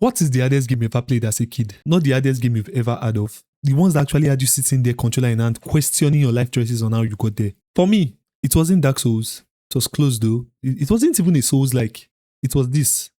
What is the hardest game you've ever played as a kid? Not the hardest game you've ever heard of. The ones that actually had you sitting there, controller in hand, questioning your life choices on how you got there. For me, it wasn't Dark Souls. It was close though. It wasn't even a Souls-like. It was this.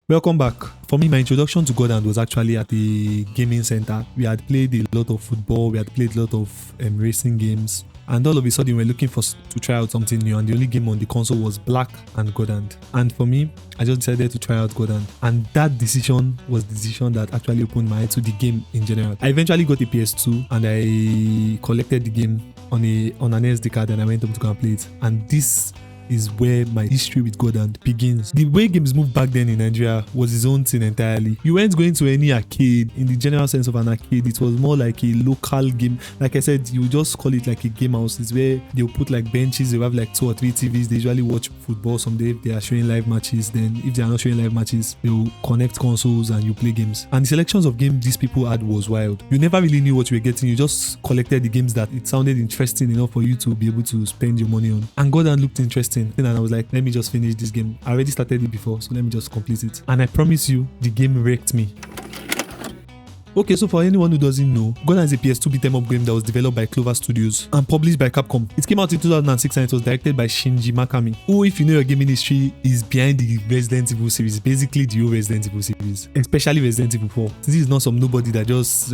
Welcome back. For me, my introduction to God Hand was actually at the gaming center. We had played a lot of football, we had played a lot of racing games, and all of a sudden we were looking to try out something new, and the only game on the console was Black and God Hand. And for me, I just decided to try out God Hand, and that decision was the decision that actually opened my eye to the game in general. I eventually got a PS2 and I collected the game on an SD card, and I went home to go and play it. And this is where my history with God Hand begins. The way games moved back then in Nigeria was its own thing entirely. You weren't going to any arcade in the general sense of an arcade. It was more like a local game. Like I said, you just call it like a game house. It's where they'll put like benches, they'll have like 2 or 3 TVs. They usually watch football someday if they are showing live matches. Then if they are not showing live matches, they'll connect consoles and you play games. And the selections of games these people had was wild. You never really knew what you were getting. You just collected the games that it sounded interesting enough for you to be able to spend your money on. And God Hand looked interesting. And I was like, let me just finish this game. I already started it before, so let me just complete it. And I promise you, the game wrecked me. Okay, so for anyone who doesn't know, God Hand is a PS2 beat-em-up game that was developed by Clover Studios and published by Capcom. It came out in 2006 and it was directed by Shinji Mikami, who, if you know your gaming history, is behind the Resident Evil series, basically the old Resident Evil series, especially Resident Evil 4. This is not some nobody that just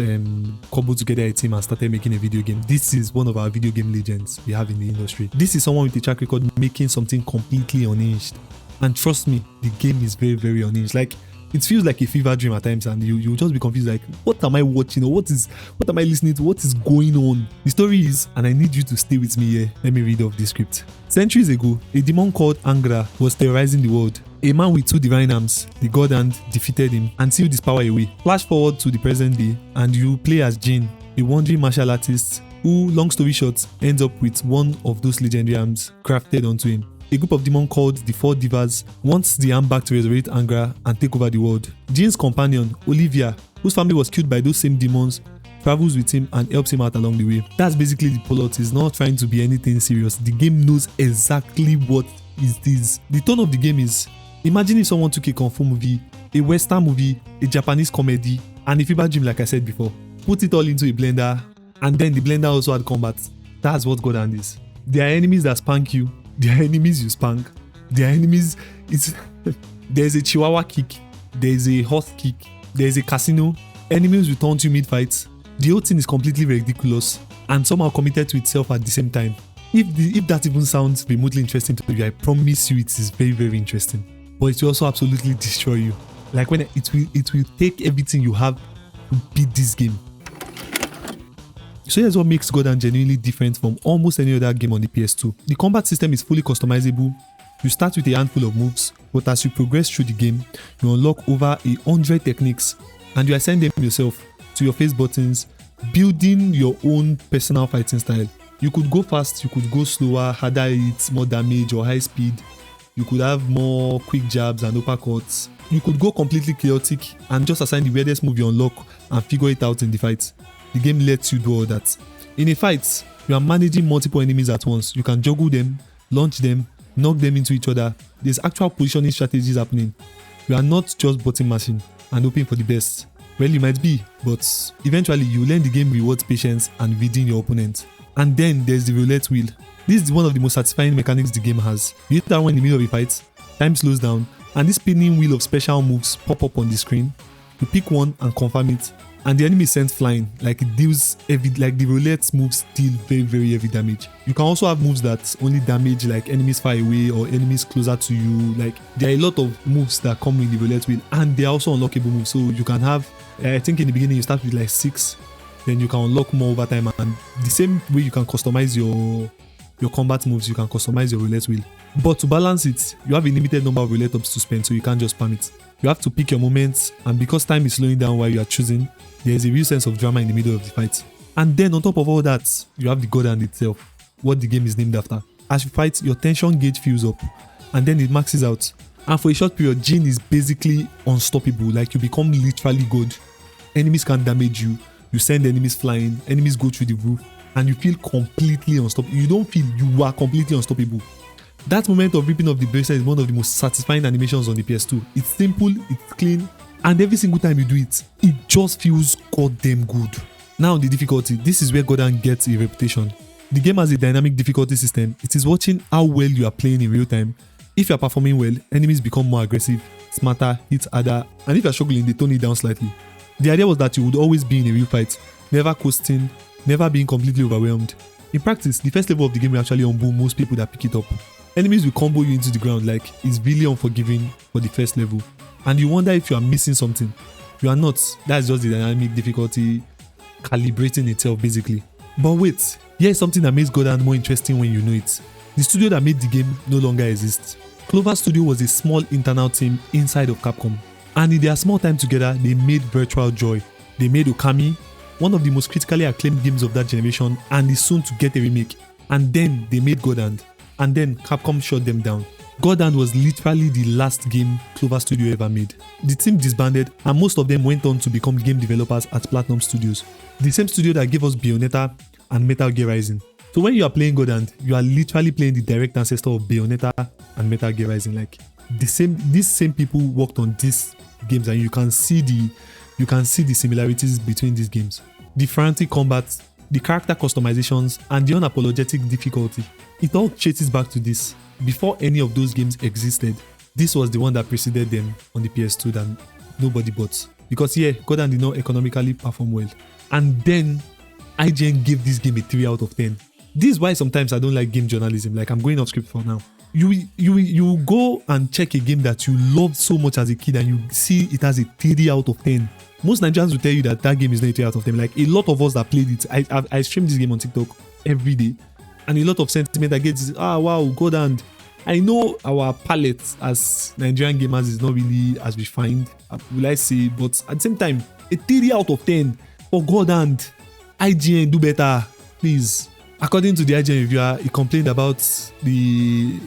cobbled together a team and started making a video game. This is one of our video game legends we have in the industry. This is someone with a track record making something completely unhinged. And trust me, the game is very, very unhinged. Like, it feels like a fever dream at times, and you'll just be confused, like, what am I watching, or what am I listening to, what is going on? The story is, and I need you to stay with me here, let me read off the script. Centuries ago, a demon called Angra was terrorizing the world. A man with 2 divine arms, the God Hand, defeated him and sealed his power away. Flash forward to the present day, and you play as Jin, a wandering martial artist who, long story short, ends up with one of those legendary arms crafted onto him. A group of demons called the 4 Divas wants the arm back to resurrect Angra and take over the world. Jin's companion, Olivia, whose family was killed by those same demons, travels with him and helps him out along the way. That's basically the plot. It's not trying to be anything serious. The game knows exactly what it is. The tone of the game is, imagine if someone took a Kung Fu movie, a Western movie, a Japanese comedy, and a fever dream like I said before, put it all into a blender, and then the blender also had combat. That's what God Hand is. There are enemies that spank you. There are enemies you spank. There are enemies. There's a chihuahua kick. There's a horse kick. There's a casino. Enemies will taunt you mid-fight. The whole thing is completely ridiculous and somehow committed to itself at the same time. If that even sounds remotely interesting to you, I promise you it is very, very interesting. But it will also absolutely destroy you. Like when it will take everything you have to beat this game. So here's what makes God Hand genuinely different from almost any other game on the PS2. The combat system is fully customizable. You start with a handful of moves, but as you progress through the game, you unlock over 100 techniques, and you assign them yourself to your face buttons, building your own personal fighting style. You could go fast, you could go slower, harder hits, more damage or high speed. You could have more quick jabs and uppercuts. You could go completely chaotic and just assign the weirdest move you unlock and figure it out in the fight. The game lets you do all that. In a fight, you are managing multiple enemies at once. You can juggle them, launch them, knock them into each other. There's actual positioning strategies happening. You are not just button mashing and hoping for the best. Well, you might be, but eventually you learn the game rewards patience and reading your opponent. And then there's the roulette wheel. This is one of the most satisfying mechanics the game has. You hit that one in the middle of a fight, time slows down, and this spinning wheel of special moves pop up on the screen. You pick one and confirm it, and the enemy is sent flying. Like it deals heavy, like the roulette moves deal very, very heavy damage. You can also have moves that only damage like enemies far away or enemies closer to you. Like there are a lot of moves that come with the roulette wheel, and they are also unlockable moves. So you can have, I think in the beginning you start with like 6, then you can unlock more over time, and the same way you can customize your combat moves, you can customize your roulette wheel. But to balance it, you have a limited number of roulette orbs to spend, so you can't just spam it. You have to pick your moments, and because time is slowing down while you are choosing, there is a real sense of drama in the middle of the fight. And then on top of all that, you have the god hand itself, what the game is named after. As you fight, your tension gauge fills up, and then it maxes out. And for a short period, Jin is basically unstoppable. Like you become literally good. Enemies can't damage you. You send enemies flying. Enemies go through the roof, and you feel completely unstoppable. You don't feel, you are completely unstoppable. That moment of ripping off the bracelet is one of the most satisfying animations on the PS2. It's simple, it's clean, and every single time you do it, it just feels goddamn good. Now the difficulty, this is where God Hand gets a reputation. The game has a dynamic difficulty system. It is watching how well you are playing in real time. If you are performing well, enemies become more aggressive, smarter, hit harder, and if you are struggling, they tone it down slightly. The idea was that you would always be in a real fight, never coasting, never being completely overwhelmed. In practice, the first level of the game will actually humble most people that pick it up. Enemies will combo you into the ground, like it's really unforgiving for the first level, and you wonder if you are missing something. You are not. That's just the dynamic difficulty calibrating itself basically. But wait, here is something that makes God Hand more interesting when you know it. The studio that made the game no longer exists. Clover Studio was a small internal team inside of Capcom, and in their small time together, they made Virtual Joy. They made Okami, one of the most critically acclaimed games of that generation, and is soon to get a remake. And then they made God Hand. And then Capcom shut them down. God Hand was literally the last game Clover Studio ever made. The team disbanded, and most of them went on to become game developers at Platinum Studios, the same studio that gave us Bayonetta and Metal Gear Rising. So when you are playing God Hand, you are literally playing the direct ancestor of Bayonetta and Metal Gear Rising. Like these same people worked on these games, and you can see the similarities between these games. The frantic combat, the character customizations, and the unapologetic difficulty. It all traces back to this. Before any of those games existed, this was the one that preceded them on the PS2 that nobody bought. Because yeah, God Hand did not economically perform well. And then IGN gave this game a 3 out of 10. This is why sometimes I don't like game journalism. Like, I'm going off script for now. You go and check a game that you loved so much as a kid, and you see it has a 3 out of 10. Most Nigerians will tell you that game is not a 3 out of 10. Like, a lot of us that played it, I stream this game on TikTok every day, and a lot of sentiment that gets, wow, God Hand. I know our palette as Nigerian gamers is not really as refined, will I say, but at the same time, a 3 out of 10 for God Hand. IGN, do better, please. According to the IGN reviewer, he complained about the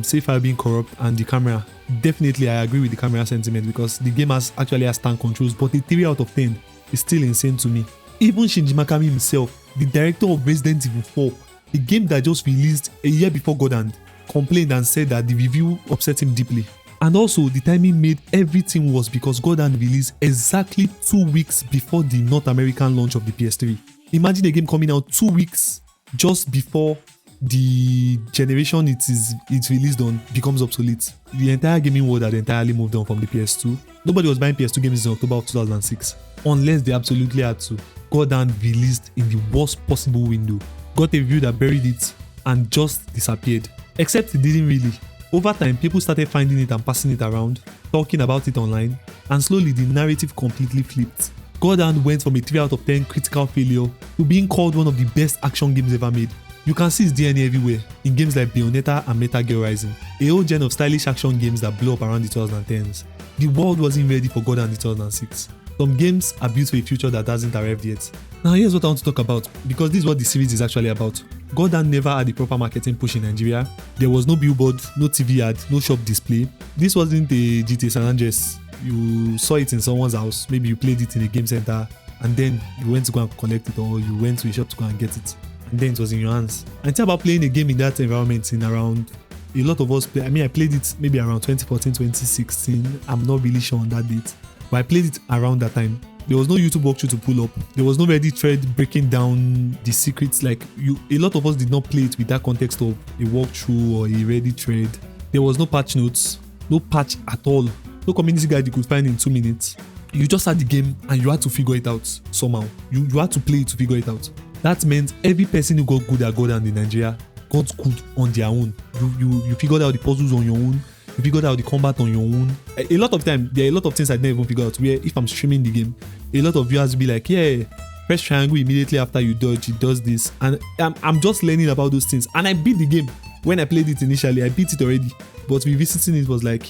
save file being corrupt and the camera. Definitely, I agree with the camera sentiment, because the game actually has tank controls, but a 3 out of 10 is still insane to me. Even Shinji Mikami himself, the director of Resident Evil 4, a game that just released a year before God Hand, complained and said that the review upset him deeply. And also, the timing made everything worse because God Hand released exactly 2 weeks before the North American launch of the PS3. Imagine a game coming out 2 weeks just before the generation it's released on becomes obsolete. The entire gaming world had entirely moved on from the PS2. Nobody was buying PS2 games in October of 2006, unless they absolutely had to. God Hand released in the worst possible window, got a review that buried it, and just disappeared. Except it didn't really. Over time, people started finding it and passing it around, talking about it online, and slowly the narrative completely flipped. God Hand went from a 3 out of 10 critical failure to being called one of the best action games ever made. You can see its DNA everywhere, in games like Bayonetta and Metal Gear Rising, a whole gen of stylish action games that blew up around the 2010s. The world wasn't ready for God Hand in 2006. Some games are built for a future that hasn't arrived yet. Now here's what I want to talk about, because this is what the series is actually about. God Hand never had a proper marketing push in Nigeria. There was no billboard, no TV ad, no shop display. This wasn't a GTA San Andreas. You saw it in someone's house, maybe you played it in a game center, and then you went to go and collect it, or you went to a shop to go and get it, and then it was in your hands. And think about playing a game in that environment in around, a lot of us play, I played it maybe around 2014, 2016, I'm not really sure on that date, but I played it around that time. There was no YouTube walkthrough to pull up. There was no Reddit thread breaking down the secrets. Like a lot of us did not play it with that context of a walkthrough or a Reddit thread. There was no patch notes, no patch at all, no community guide you could find in 2 minutes. You just had the game and you had to figure it out somehow. You had to play it to figure it out. That meant every person who got good at God Hand in Nigeria got good on their own. You figured out the puzzles on your own. You figured out the combat on your own. A lot of time, there are a lot of things I didn't even figure out. Where if I'm streaming the game, a lot of viewers will be like, yeah, press triangle immediately after you dodge, it does this. And I'm just learning about those things. And I beat the game. When I played it initially, I beat it already. But revisiting it was like,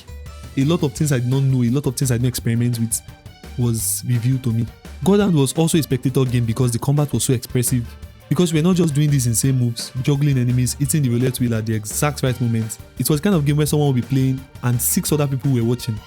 a lot of things I did not know, a lot of things I didn't experiment with was revealed to me. God Hand was also a spectator game because the combat was so expressive. Because we're not just doing these insane moves, juggling enemies, hitting the roulette wheel at the exact right moment. It was the kind of game where someone would be playing and 6 other people were watching.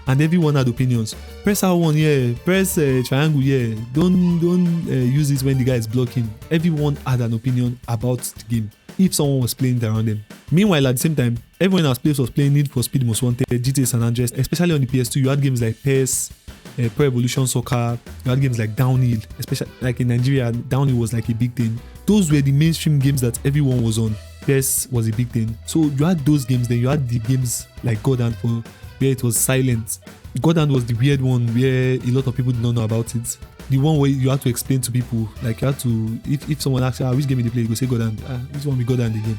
And everyone had opinions. Press R1, yeah. Press triangle, yeah. Don't use it when the guy is blocking. Everyone had an opinion about the game if someone was playing it around them. Meanwhile, at the same time, everyone in our place was playing Need for Speed Most Wanted, GTA San Andreas, especially on the PS2. You had games like PES, Pro Evolution Soccer. You had games like Downhill, especially like in Nigeria. Downhill was like a big thing. Those were the mainstream games that everyone was on. PES was a big thing. So you had those games, then you had the games like God Hand for where it was silent. God Hand was the weird one where a lot of people did not know about it. The one where you had to explain to people, like you had to, if someone asks, which game did you play, you go say God Hand, which one we God Hand again,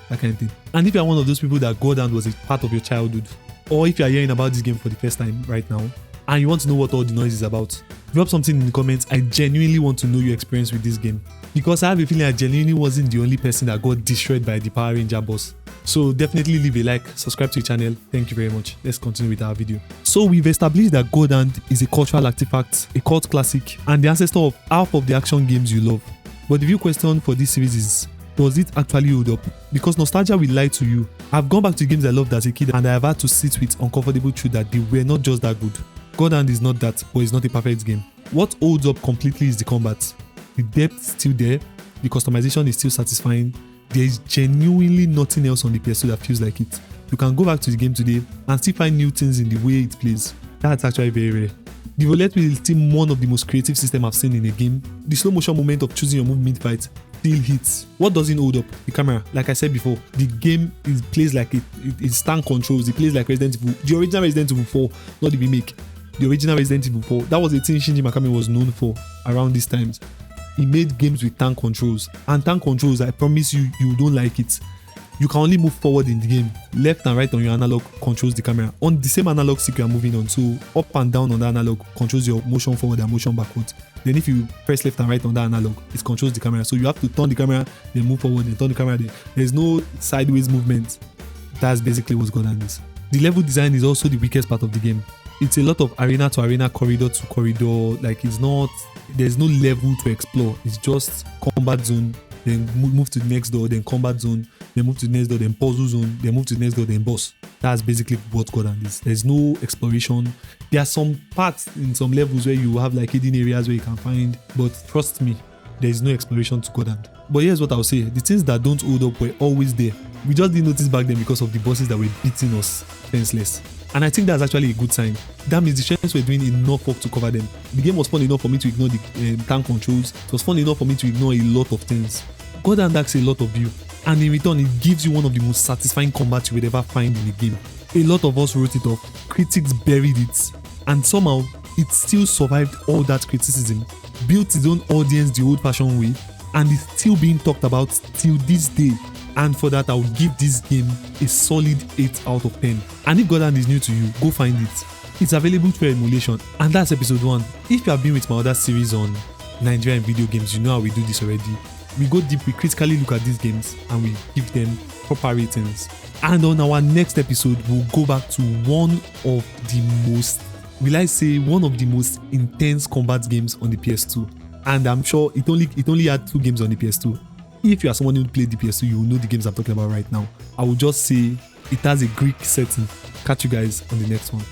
that kind of thing. And if you are one of those people that God Hand was a part of your childhood, or if you are hearing about this game for the first time right now, and you want to know what all the noise is about, drop something in the comments. I genuinely want to know your experience with this game. Because I have a feeling I genuinely wasn't the only person that got destroyed by the Power Ranger boss. So definitely leave a like, subscribe to the channel. Thank you very much. Let's continue with our video. So we've established that God Hand is a cultural artifact, a cult classic, and the ancestor of half of the action games you love. But the real question for this series is, does it actually hold up? Because nostalgia will lie to you. I've gone back to games I loved as a kid and I have had to sit with uncomfortable truth that they were not just that good. God Hand is not that, but it's not a perfect game. What holds up completely is the combat. The depth is still there, the customization is still satisfying. There is genuinely nothing else on the PS2 that feels like it. You can go back to the game today and still find new things in the way it plays. That's actually very rare. The roulette wheel is still one of the most creative systems I've seen in a game. The slow motion moment of choosing your move mid-fight still hits. What doesn't hold up? The camera. Like I said before, the game plays like it's tank controls. It plays like Resident Evil. The original Resident Evil 4, not the remake. The original Resident Evil 4. That was the thing Shinji Mikami was known for around these times. He made games with tank controls. And tank controls, I promise you, you don't like it. You can only move forward in the game. Left and right on your analog controls the camera. On the same analog stick you are moving on. So up and down on the analog controls your motion forward and motion backwards. Then if you press left and right on the analog, it controls the camera. So you have to turn the camera, then move forward, then turn the camera. There's no sideways movement. That's basically what's going on this. The level design is also the weakest part of the game. It's a lot of arena to arena, corridor to corridor. Like there's no level to explore. It's just combat zone, then move to the next door, then combat zone, then move to the next door, then puzzle zone, then move to the next door, then boss. That's basically what God Hand is. There's no exploration. There are some parts in some levels where you have like hidden areas where you can find, but trust me, there is no exploration to God Hand. But here's what I'll say. The things that don't hold up were always there. We just didn't notice back then because of the bosses that were beating us senseless. And I think that's actually a good sign. That means the strengths were doing enough work to cover them. The game was fun enough for me to ignore the tank controls. It was fun enough for me to ignore a lot of things. God Hand asks a lot of you, and in return it gives you one of the most satisfying combats you would ever find in a game. A lot of us wrote it off, critics buried it, and somehow it still survived all that criticism, built its own audience the old-fashioned way, and is still being talked about till this day. And for that, I would give this game a solid 8 out of 10. And if God Hand is new to you, go find it. It's available through emulation, and that's episode 1. If you have been with my other series on Nigerian video games, you know how we do this already. We go deep, we critically look at these games, and we give them proper ratings. And on our next episode, we'll go back to one of the most intense combat games on the PS2. And I'm sure it only had 2 games on the PS2. If you are someone who played the PS2, you will know the games I'm talking about right now. I will just say it has a Greek setting. Catch you guys on the next one.